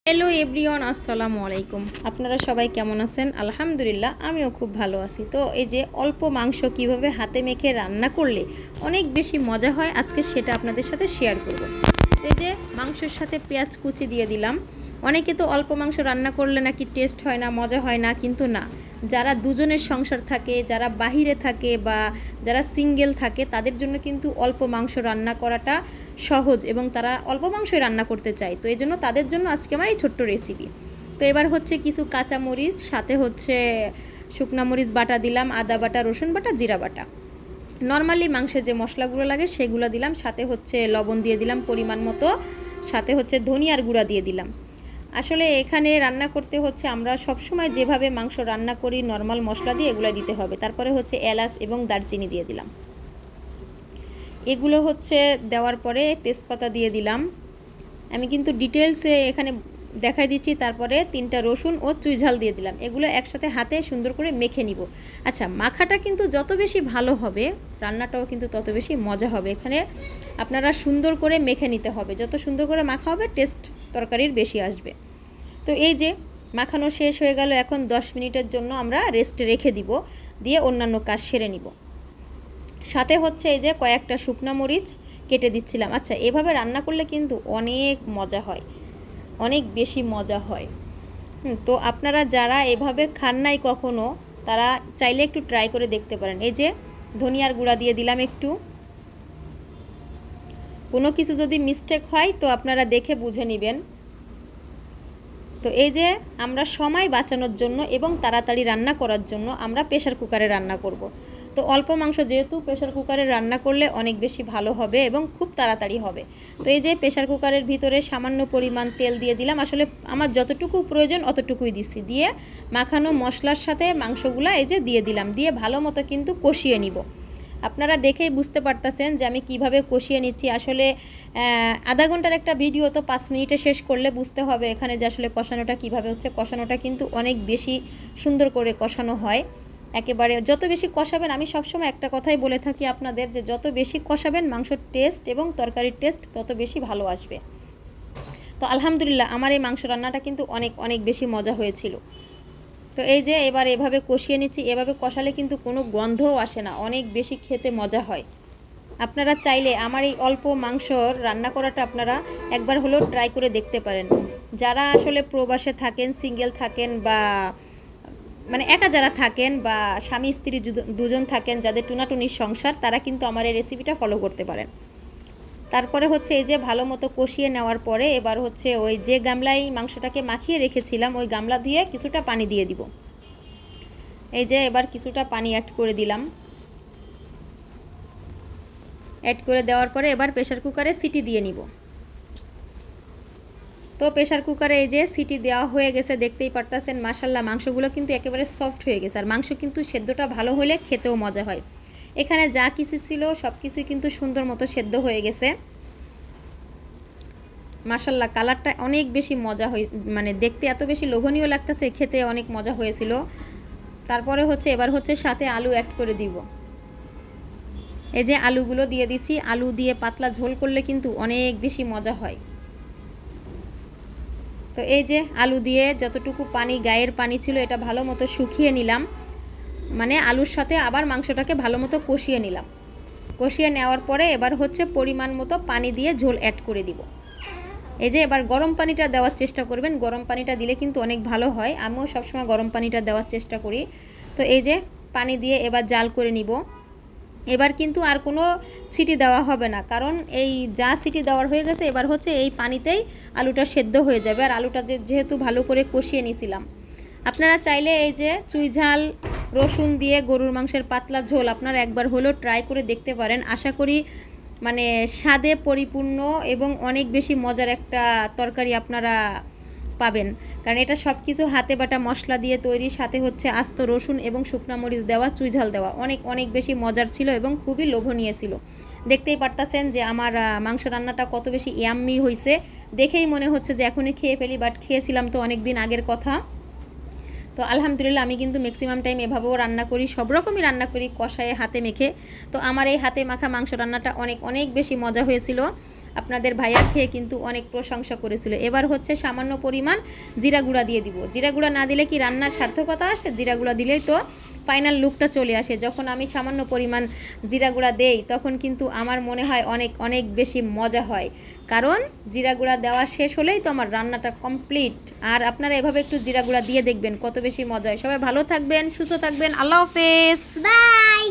Hello everyone, আসসালামু আলাইকুম। আপনারা সবাই কেমন আছেন? আলহামদুলিল্লাহ, আমিও খুব ভালো আছি। তো এই যে অল্প মাংস কিভাবে হাতে মেখে রান্না করলে অনেক বেশি মজা হয়, আজকে সেটা আপনাদের সাথে শেয়ার করব। এই যে মাংসের সাথে পেঁয়াজ কুচি দিয়ে দিলাম। অনেকে তো অল্প মাংস রান্না করলে নাকি টেস্ট হয় না, মজা হয় না, কিন্তু না, যারা দুজনের সংসার থাকে, যারা বাহিরে থাকে বা যারা সিঙ্গেল থাকে, তাদের জন্য কিন্তু অল্প মাংস রান্না করাটা সহজ এবং তারা অল্প মাংসই রান্না করতে চায়। তো এই জন্য তাদের জন্য আজকে আমার এই ছোট্ট রেসিপি। তো এবার হচ্ছে কিছু কাঁচামরিচ, সাথে হচ্ছে শুকনা মরিচ বাটা দিলাম, আদা বাটা, রসুন বাটা, জিরা বাটা, নর্মালি মাংসে যে মশলাগুলো লাগে সেগুলো দিলাম, সাথে হচ্ছে লবণ দিয়ে দিলাম পরিমাণ মতো, সাথে হচ্ছে ধনিয়ার গুঁড়া দিয়ে দিলাম। আসলে এখানে রান্না করতে হচ্ছে আমরা সবসময় যেভাবে মাংস রান্না করি নর্মাল মশলা দিয়ে এগুলো দিতে হবে। তারপরে হচ্ছে এলাচ এবং দারচিনি দিয়ে দিলাম। এগুলো হচ্ছে দেওয়ার পরে তেজপাতা দিয়ে দিলাম। আমি কিন্তু ডিটেলসে এখানে দেখাই দিচ্ছি। তারপরে 3টা রসুন ও চুইঝাল দিয়ে দিলাম। এগুলো একসাথে হাতে সুন্দর করে মেখে নিব। আচ্ছা, মাখাটা কিন্তু যত বেশি ভালো হবে রান্নাটাও কিন্তু তত বেশি মজা হবে। এখানে আপনারা সুন্দর করে মেখে নিতে হবে, যত সুন্দর করে মাখা হবে টেস্ট তরকারির বেশি আসবে। তো এই যে মাখানো শেষ হয়ে গেল, এখন 10 মিনিটের জন্য আমরা রেস্টে রেখে দিব, দিয়ে অন্যান্য কাজ সেরে নিব। সাথে হচ্ছে এই যে কয়েকটা শুকনা মরিচ কেটে দিচ্ছিলাম। আচ্ছা, এভাবে রান্না করলে কিন্তু অনেক মজা হয়, অনেক বেশি মজা হয়। তো আপনারা যারা এভাবে খান নাই কখনো, তারা চাইলে একটু ট্রাই করে দেখতে পারেন। এই যে ধনিয়ার গুঁড়া দিয়ে দিলাম একটু। কোনো কিছু যদি মিস্টেক হয় তো আপনারা দেখে বুঝে নেবেন। তো এই যে আমরা সময় বাঁচানোর জন্য এবং তাড়াতাড়ি রান্না করার জন্য আমরা প্রেশার কুকারে রান্না করব। তো অল্প মাংস যেহেতু প্রেশার কুকারে রান্না করলে অনেক বেশি ভালো হবে এবং খুব তাড়াতাড়ি হবে। তো এই যে প্রেশার কুকারের ভিতরে সামান্য পরিমাণ তেল দিয়ে দিলাম। আসলে আমার যতটুকু প্রয়োজন অতটুকুই দিচ্ছি। দিয়ে মাখানো মশলার সাথে মাংসগুলো এই যে দিয়ে দিলাম, দিয়ে ভালো মতো কিন্তু কষিয়ে নিব। আপনারা দেখেই বুঝতে পারতেছেন যে আমি কিভাবে কষিয়ে নিচ্ছি। আসলে আধা ঘন্টার একটা ভিডিও তো 5 মিনিটে শেষ করলে বুঝতে হবে এখানে যে আসলে কষানোটা কিভাবে হচ্ছে। কষানোটা কিন্তু অনেক বেশি সুন্দর করে কষানো হয়। একেবারে যত বেশি কষাবেন, আমি সবসময় একটা কথাই বলে থাকি আপনাদের, যে যত বেশি কষাবেন মাংসর টেস্ট এবং তরকারির টেস্ট তত বেশি ভালো আসবে। তো আলহামদুলিল্লাহ আমার এই মাংস রান্নাটা কিন্তু অনেক অনেক বেশি মজা হয়েছিল। তো এই যে এবার এভাবে কষিয়ে নিচ্ছি। এভাবে কষালে কিন্তু কোনো গন্ধও আসে না, অনেক বেশি খেতে মজা হয়। আপনারা চাইলে আমার এই অল্প মাংস রান্না করাটা আপনারা একবার হলেও ট্রাই করে দেখতে পারেন। যারা আসলে প্রবাসে থাকেন, সিঙ্গেল থাকেন, বা মানে একা যারা থাকেন, বা স্বামী স্ত্রী দুজন থাকেন, যাদের টুনাটুনির সংসার, তারা কিন্তু আমার এই রেসিপিটা ফলো করতে পারেন। তারপরে হচ্ছে এই যে ভালো মতো কষিয়ে নেওয়ার পরে এবার হচ্ছে ওই যে গামলায় মাংসটাকে মাখিয়ে রেখেছিলাম ওই গামলা ধুয়ে কিছুটা পানি দিয়ে দিব। এই যে এবার কিছুটা পানি অ্যাড করে দিলাম। অ্যাড করে দেওয়ার পরে এবার প্রেশার কুকারে সিটি দিয়ে নিব। তো প্রেশার কুকারে এই যে সিটি দেওয়া হয়ে গেছে, দেখতেই পারতেছেন মাশাল্লাহ মাংসগুলো কিন্তু একেবারে সফট হয়ে গেছে। আর মাংস কিন্তু সেদ্ধটা ভালো হলে খেতেও মজা হয়। এখানে যা কিছু ছিল সব কিছুই কিন্তু সুন্দর মতো সেদ্ধ হয়ে গেছে। মাশাল্লাহ কালারটা অনেক বেশি মজা মানে দেখতে এত বেশি লোভনীয় লাগতেছে, খেতে অনেক মজা হয়েছিল। তারপরে হচ্ছে এবার হচ্ছে সাথে আলু অ্যাড করে দিব। এই যে আলুগুলো দিয়ে দিচ্ছি। আলু দিয়ে পাতলা ঝোল করলে কিন্তু অনেক বেশি মজা হয়। তো এই যে আলু দিয়ে যতটুকু পানি, গায়ের পানি ছিল, এটা ভালো মতো শুকিয়ে নিলাম। মানে আলুর সাথে আবার মাংসটাকে ভালো মতো কষিয়ে নিলাম। কষিয়ে নেওয়ার পরে এবার হচ্ছে পরিমাণ মতো পানি দিয়ে ঝোল অ্যাড করে দিব। এই যে এবার গরম পানিটা দেওয়ার চেষ্টা করবেন, গরম পানিটা দিলে কিন্তু অনেক ভালো হয়। আমিও সবসময় গরম পানিটা দেওয়ার চেষ্টা করি। তো এই যে পানি দিয়ে এবার জাল করে নিব। এবার কিন্তু আর কোনো সিটি দেওয়া হবে না, কারণ এই যা সিটি দেওয়ার হয়ে গেছে, এবার হচ্ছে এই পানিতেই আলুটা সেদ্ধ হয়ে যাবে। আর আলুটা যেহেতু ভালো করে কষিয়ে নিয়েছিলাম, আপনারা চাইলে এই যে চুইঝাল রসুন দিয়ে গরুর মাংসের পাতলা ঝোল আপনারা একবার হলেও ট্রাই করে দেখতে পারেন। আশা করি মানে স্বাদে পরিপূর্ণ এবং অনেক বেশি মজার একটা তরকারি আপনারা পাবেন, কারণ এটা সব কিছু হাতে বাটা মশলা দিয়ে তৈরি, সাথে হচ্ছে আস্ত রসুন এবং শুকনা মরিচ দেওয়া, চুইঝাল দেওয়া, অনেক অনেক বেশি মজার ছিল এবং খুবই লোভনীয় ছিল। দেখতেই পারতাছেন যে আমার মাংস রান্নাটা কত বেশি ইয়াম্মি হয়েছে, দেখেই মনে হচ্ছে যে এখনই খেয়ে ফেলি, বাট খেয়েছিলাম তো অনেক দিন আগের কথা। তো আলহামদুলিল্লাহ আমি কিন্তু ম্যাক্সিমাম টাইম এভাবেও রান্না করি, সব রকমই রান্না করি কষায়ে হাতে মেখে। তো আমার এই হাতে মাখা মাংস রান্নাটা অনেক অনেক বেশি মজা হয়েছিল। আপনাদের ভাইয়া খেয়ে কিন্তু অনেক প্রশংসা করেছিল। এবার হচ্ছে সামান্য পরিমাণ জিরা গুঁড়া দিয়ে দিব। জিরা গুঁড়া না দিলে কি রান্নার সার্থকতা আসে? জিরা গুঁড়া দিলেই তো ফাইনাল লুকটা চলে আসে। যখন আমি সামান্য পরিমাণ জিরা গুঁড়া দেই তখন কিন্তু আমার মনে হয় অনেক অনেক বেশি মজা হয়, কারণ জিরা গুঁড়া দেওয়া শেষ হলেই তো আমার রান্নাটা কমপ্লিট। আর আপনারা এভাবে একটু জিরা গুঁড়া দিয়ে দেখবেন কত বেশি মজা হয়। সবাই ভালো থাকবেন, সুস্থ থাকবেন, আল্লাহ হাফেজ, বাই।